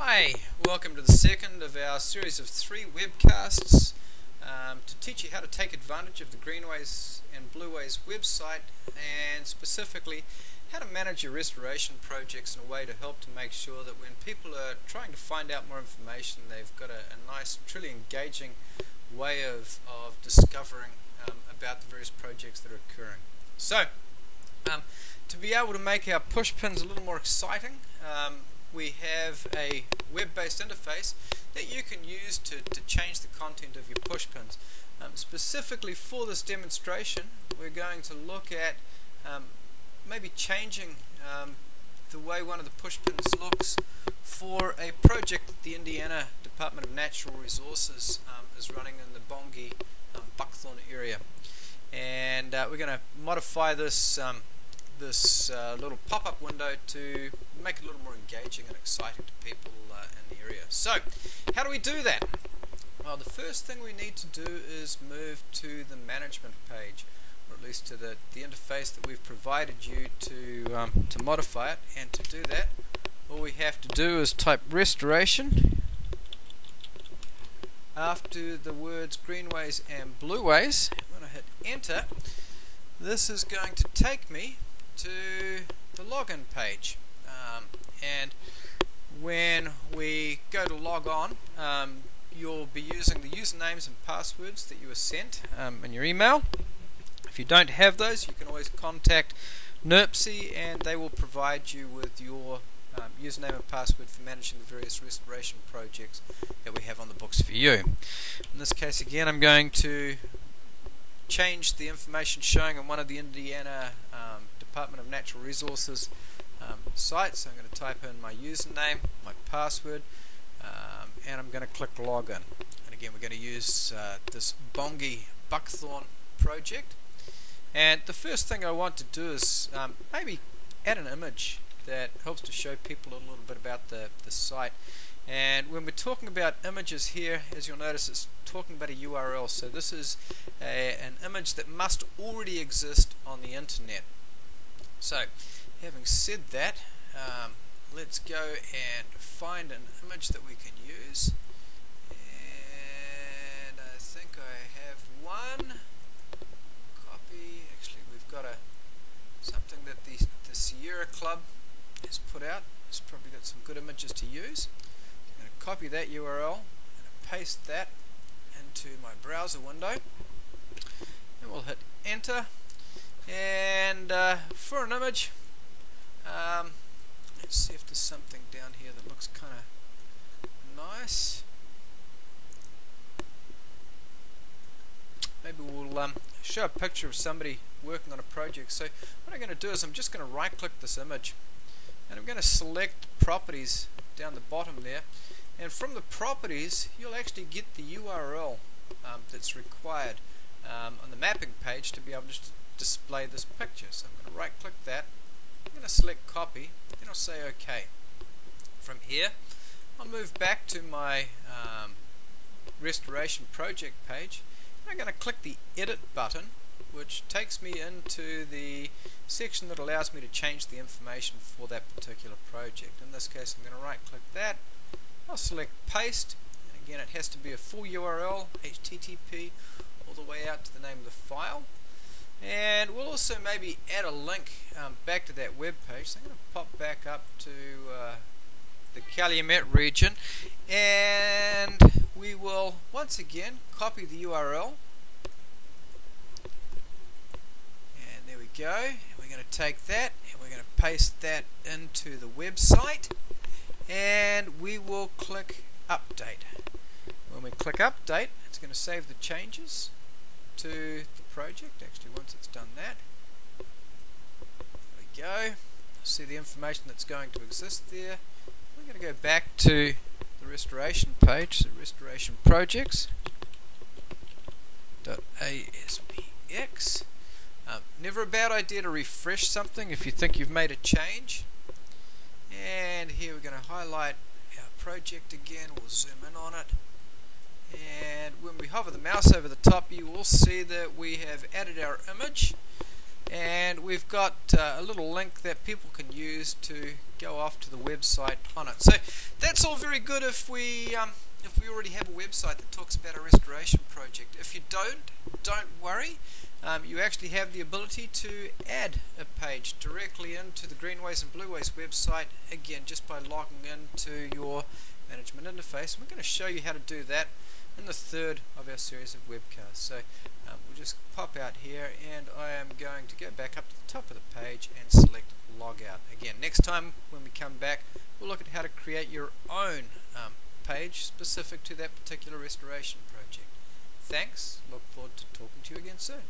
Hi, welcome to the second of our series of 3 webcasts to teach you how to take advantage of the Greenways and Blueways website, and specifically how to manage your restoration projects in a way to help to make sure that when people are trying to find out more information, they've got a nice, truly engaging way of discovering about the various projects that are occurring. So, to be able to make our push pins a little more exciting, we have a web-based interface that you can use to change the content of your push pins. Specifically for this demonstration, we're going to look at maybe changing the way one of the push pins looks for a project that the Indiana Department of Natural Resources is running in the Bongi Buckthorn area. And we're going to modify this little pop-up window to make it a little more engaging and exciting to people in the area. So, how do we do that? Well, the first thing we need to do is move to the management page, or at least to the interface that we've provided you to modify it. And to do that, all we have to do is type restoration after the words Greenways and Blueways. When I hit enter, this is going to take me to the login page, and when we go to log on, you'll be using the usernames and passwords that you were sent in your email. If you don't have those, you can always contact NERPC and they will provide you with your username and password for managing the various restoration projects that we have on the books for you. In this case, again, I'm going to change the information showing on one of the Indiana Department of Natural Resources sites. So I'm going to type in my username, my password, and I'm going to click login. And again, we're going to use this Bongi Buckthorn project. And the first thing I want to do is maybe add an image that helps to show people a little bit about the site. And when we're talking about images here, as you'll notice, it's talking about a URL. So this is an image that must already exist on the internet. So, having said that, let's go and find an image that we can use. And I think I have one. Copy. Actually, we've got something that the Sierra Club has put out. It's probably got some good images to use. I'm going to copy that URL and paste that into my browser window. And we'll hit enter. And for an image, let's see if there's something down here that looks kind of nice. Maybe we'll show a picture of somebody working on a project. So what I'm going to do is I'm just going to right click this image and I'm going to select properties down the bottom there, and from the properties you'll actually get the URL that's required on the mapping page to be able to display this picture. So I'm going to right click that, I'm going to select copy, then I'll say OK. From here I'll move back to my restoration project page, and I'm going to click the edit button, which takes me into the section that allows me to change the information for that particular project. In this case I'm going to right click that, I'll select paste, and again it has to be a full URL, HTTP, all the way out to the name of the file. And we'll also maybe add a link back to that web page. So I'm going to pop back up to the Calumet region, and we will once again copy the URL. And there we go. And we're going to take that and we're going to paste that into the website, and we will click update. When we click update, it's going to save the changes to the project. Actually, once it's done that, there we go. See the information that's going to exist there. We're going to go back to the restoration page, so restoration projects .aspx. Never a bad idea to refresh something if you think you've made a change. And here we're going to highlight our project again. We'll zoom in on it. And when we hover the mouse over the top, you will see that we have added our image. and we've got a little link that people can use to go off to the website on it. So that's all very good if we already have a website that talks about a restoration project. If you don't worry. You actually have the ability to add a page directly into the Greenways and Blueways website, again just by logging into your management interface. We're going to show you how to do that in the third of our series of webcasts. So we'll just pop out here, and I am going to go back up to the top of the page and select log out. Again, next time when we come back, we'll look at how to create your own page specific to that particular restoration project. Thanks, look forward to talking to you again soon.